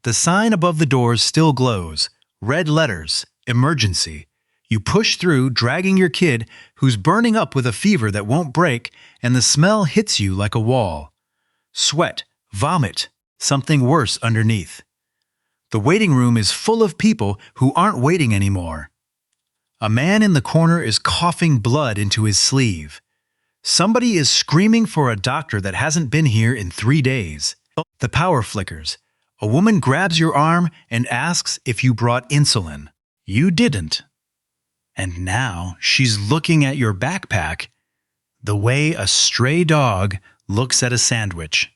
The sign above the doors still glows. Red letters, emergency. You push through, dragging your kid, who's burning up with a fever that won't break, and the smell hits you like a wall. Sweat, vomit, something worse underneath. The waiting room is full of people who aren't waiting anymore. A man in the corner is coughing blood into his sleeve. Somebody is screaming for a doctor that hasn't been here in 3 days. The power flickers. A woman grabs your arm and asks if you brought insulin. You didn't. And now she's looking at your backpack the way a stray dog looks at a sandwich.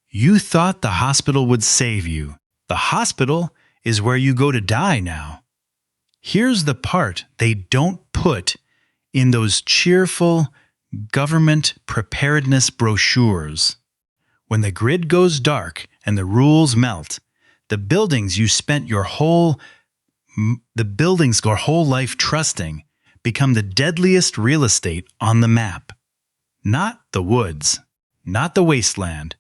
You thought the hospital would save you. The hospital is where you go to die now. Here's the part they don't put in those cheerful government preparedness brochures. When the grid goes dark and the rules melt, the buildings you spent your whole life trusting become the deadliest real estate on the map. Not the woods, not the wasteland,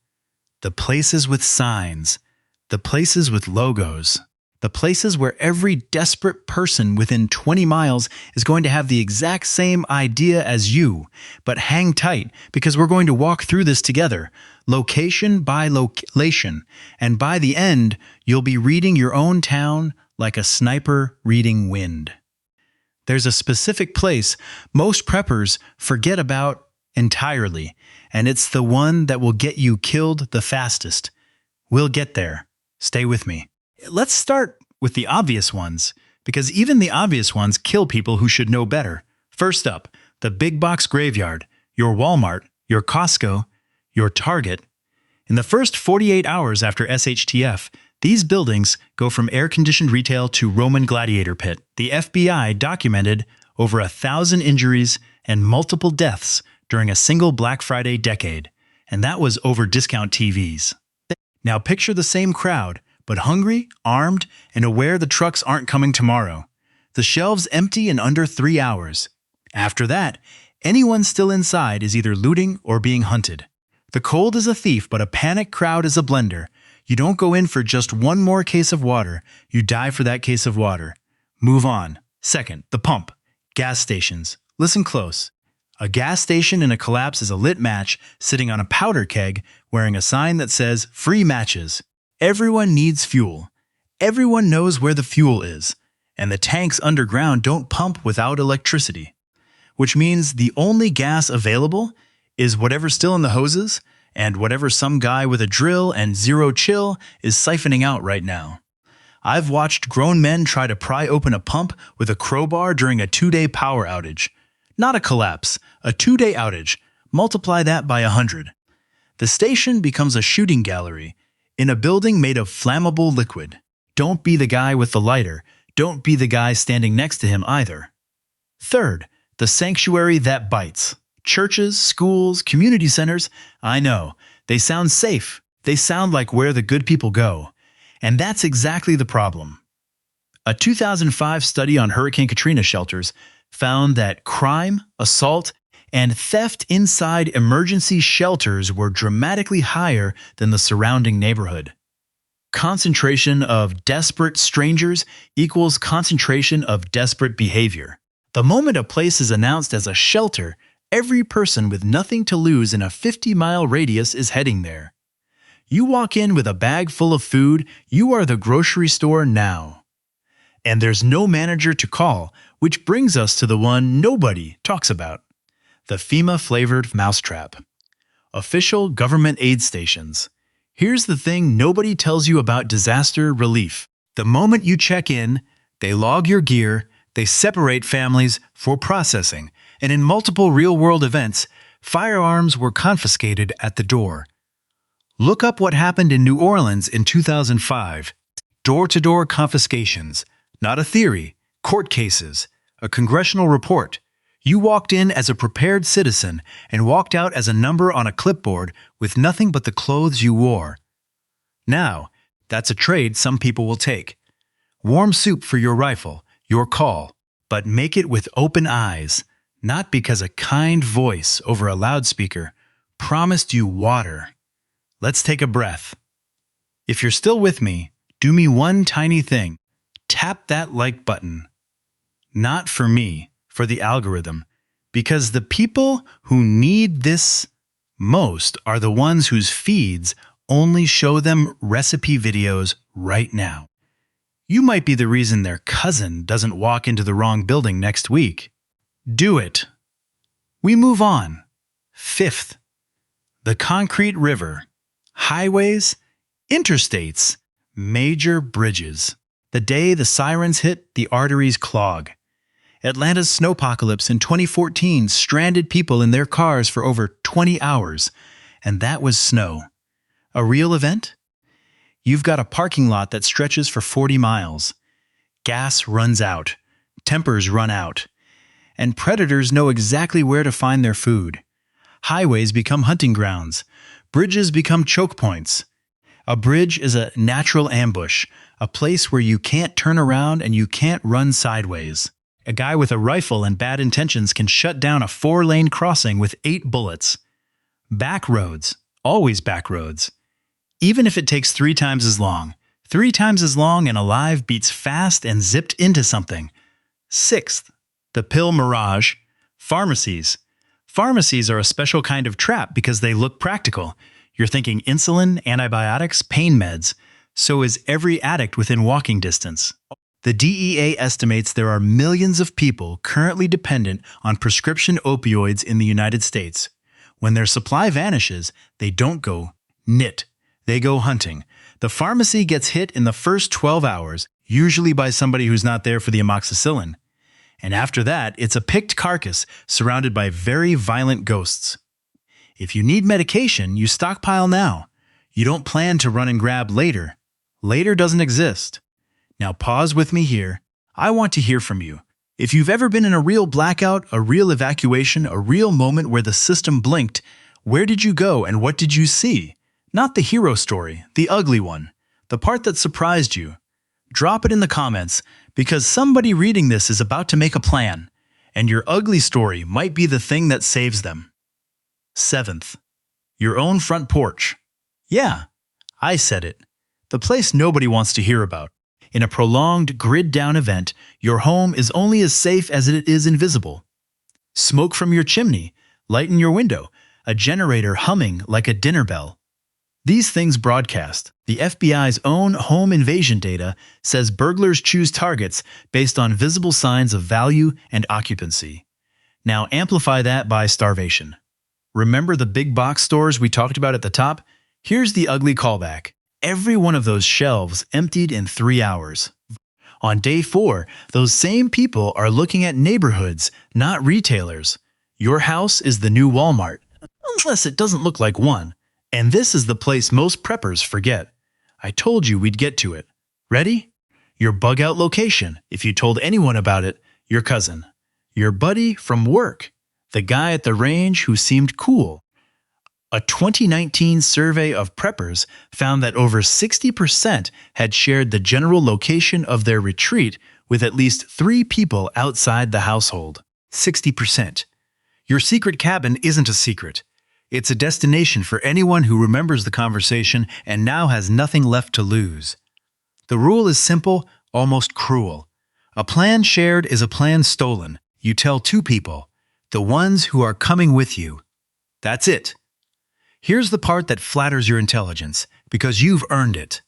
the places with signs, the places with logos, the places where every desperate person within 20 miles is going to have the exact same idea as you. But hang tight, because we're going to walk through this together, location by location, and by the end, you'll be reading your own town like a sniper reading wind. There's a specific place most preppers forget about entirely, and it's the one that will get you killed the fastest. We'll get there. Stay with me. Let's start with the obvious ones, because even the obvious ones kill people who should know better. First up, the big box graveyard, your Walmart, your Costco, your Target. In the first 48 hours after SHTF, these buildings go from air-conditioned retail to Roman gladiator pit. The FBI documented over 1,000 injuries and multiple deaths during a single Black Friday decade, and that was over discount TVs. Now picture the same crowd, but hungry, armed, and aware the trucks aren't coming tomorrow. The shelves empty in under 3 hours. After that, anyone still inside is either looting or being hunted. The cold is a thief, but a panicked crowd is a blender. You don't go in for just one more case of water, you die for that case of water. Move on. Second, the pump. Gas stations. Listen close. A gas station in a collapse is a lit match sitting on a powder keg wearing a sign that says, "Free matches." Everyone needs fuel. Everyone knows where the fuel is, and the tanks underground don't pump without electricity. Which means the only gas available is whatever's still in the hoses and whatever some guy with a drill and zero chill is siphoning out right now. I've watched grown men try to pry open a pump with a crowbar during a 2-day power outage. Not a collapse, a 2-day outage. Multiply that by 100. The station becomes a shooting gallery in a building made of flammable liquid. Don't be the guy with the lighter. Don't be the guy standing next to him either. Third, the sanctuary that bites. Churches, schools, community centers, I know, they sound safe. They sound like where the good people go. And that's exactly the problem. A 2005 study on Hurricane Katrina shelters found that crime, assault, and theft inside emergency shelters were dramatically higher than the surrounding neighborhood. Concentration of desperate strangers equals concentration of desperate behavior. The moment a place is announced as a shelter, every person with nothing to lose in a 50-mile radius is heading there. You walk in with a bag full of food, you are the grocery store now. And there's no manager to call, which brings us to the one nobody talks about. The FEMA-flavored mousetrap. Official government aid stations. Here's the thing nobody tells you about disaster relief. The moment you check in, they log your gear, they separate families for processing, and in multiple real-world events, firearms were confiscated at the door. Look up what happened in New Orleans in 2005. Door-to-door confiscations. Not a theory. Court cases. A congressional report. You walked in as a prepared citizen and walked out as a number on a clipboard with nothing but the clothes you wore. Now, that's a trade some people will take. Warm soup for your rifle, your call, but make it with open eyes, not because a kind voice over a loudspeaker promised you water. Let's take a breath. If you're still with me, Do me one tiny thing. Tap that like button. Not for me, for the algorithm. Because the people who need this most are the ones whose feeds only show them recipe videos right now. You might be the reason their cousin doesn't walk into the wrong building next week. Do it. We move on. Fifth, the concrete river, highways, interstates, major bridges. The day the sirens hit, the arteries clog. Atlanta's snowpocalypse in 2014 stranded people in their cars for over 20 hours, and that was snow. A real event? You've got a parking lot that stretches for 40 miles. Gas runs out. Tempers run out. And predators know exactly where to find their food. Highways become hunting grounds. Bridges become choke points. A bridge is a natural ambush, a place where you can't turn around and you can't run sideways. A guy with a rifle and bad intentions can shut down a 4-lane crossing with 8 bullets. Back roads, always back roads. Even if it takes 3 times as long. 3 times as long and alive beats fast and zipped into something. Sixth, the pill mirage, pharmacies. Pharmacies are a special kind of trap because they look practical. You're thinking insulin, antibiotics, pain meds. So is every addict within walking distance. The DEA estimates there are millions of people currently dependent on prescription opioids in the United States. When their supply vanishes, they don't go knit. They go hunting. The pharmacy gets hit in the first 12 hours, usually by somebody who's not there for the amoxicillin. And after that, it's a picked carcass surrounded by very violent ghosts. If you need medication, you stockpile now. You don't plan to run and grab later. Later doesn't exist. Now pause with me here. I want to hear from you. If you've ever been in a real blackout, a real evacuation, a real moment where the system blinked, where did you go and what did you see? Not the hero story, the ugly one, the part that surprised you. Drop it in the comments, because somebody reading this is about to make a plan, and your ugly story might be the thing that saves them. Seventh, your own front porch. Yeah, I said it. The place nobody wants to hear about. In a prolonged, grid-down event, your home is only as safe as it is invisible. Smoke from your chimney, light in your window, a generator humming like a dinner bell. These things broadcast. The FBI's own home invasion data says burglars choose targets based on visible signs of value and occupancy. Now amplify that by starvation. Remember the big box stores we talked about at the top? Here's the ugly callback. Every one of those shelves emptied in 3 hours. On day 4, those same people are looking at neighborhoods, not retailers. Your house is the new Walmart, unless it doesn't look like one. And this is the place most preppers forget. I told you we'd get to it. Ready? Your bug-out location, if you told anyone about it, your cousin. Your buddy from work, the guy at the range who seemed cool. A 2019 survey of preppers found that over 60% had shared the general location of their retreat with at least 3 people outside the household. 60%. Your secret cabin isn't a secret. It's a destination for anyone who remembers the conversation and now has nothing left to lose. The rule is simple, almost cruel. A plan shared is a plan stolen. You tell 2 people, the ones who are coming with you. That's it. Here's the part that flatters your intelligence, because you've earned it.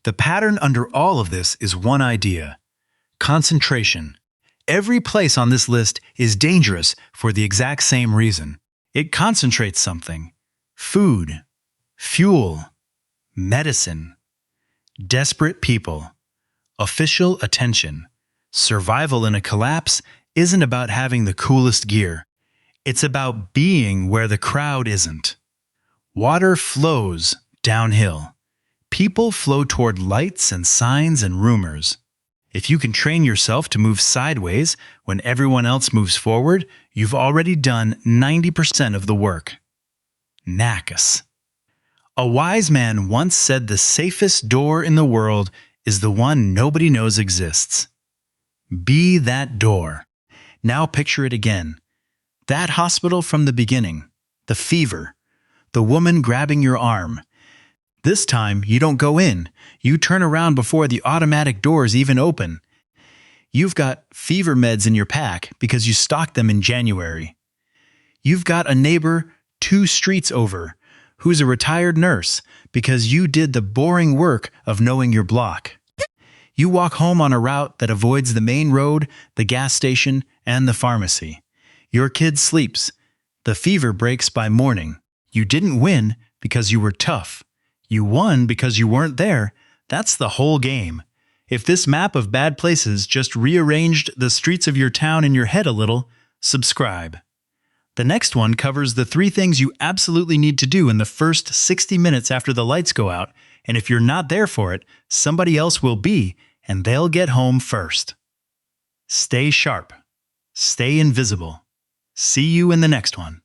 The pattern under all of this is one idea: concentration. Every place on this list is dangerous for the exact same reason. It concentrates something: food, fuel, medicine, desperate people, official attention. Survival in a collapse isn't about having the coolest gear. It's about being where the crowd isn't. Water flows downhill. People flow toward lights and signs and rumors. If you can train yourself to move sideways when everyone else moves forward, you've already done 90% of the work. Knackus. A wise man once said the safest door in the world is the one nobody knows exists. Be that door. Now picture it again. That hospital from the beginning. The fever. The woman grabbing your arm. This time, you don't go in. You turn around before the automatic doors even open. You've got fever meds in your pack because you stocked them in January. You've got a neighbor 2 streets over who's a retired nurse because you did the boring work of knowing your block. You walk home on a route that avoids the main road, the gas station, and the pharmacy. Your kid sleeps. The fever breaks by morning. You didn't win because you were tough. You won because you weren't there. That's the whole game. If this map of bad places just rearranged the streets of your town in your head a little, subscribe. The next one covers the 3 things you absolutely need to do in the first 60 minutes after the lights go out, and if you're not there for it, somebody else will be, and they'll get home first. Stay sharp. Stay invisible. See you in the next one.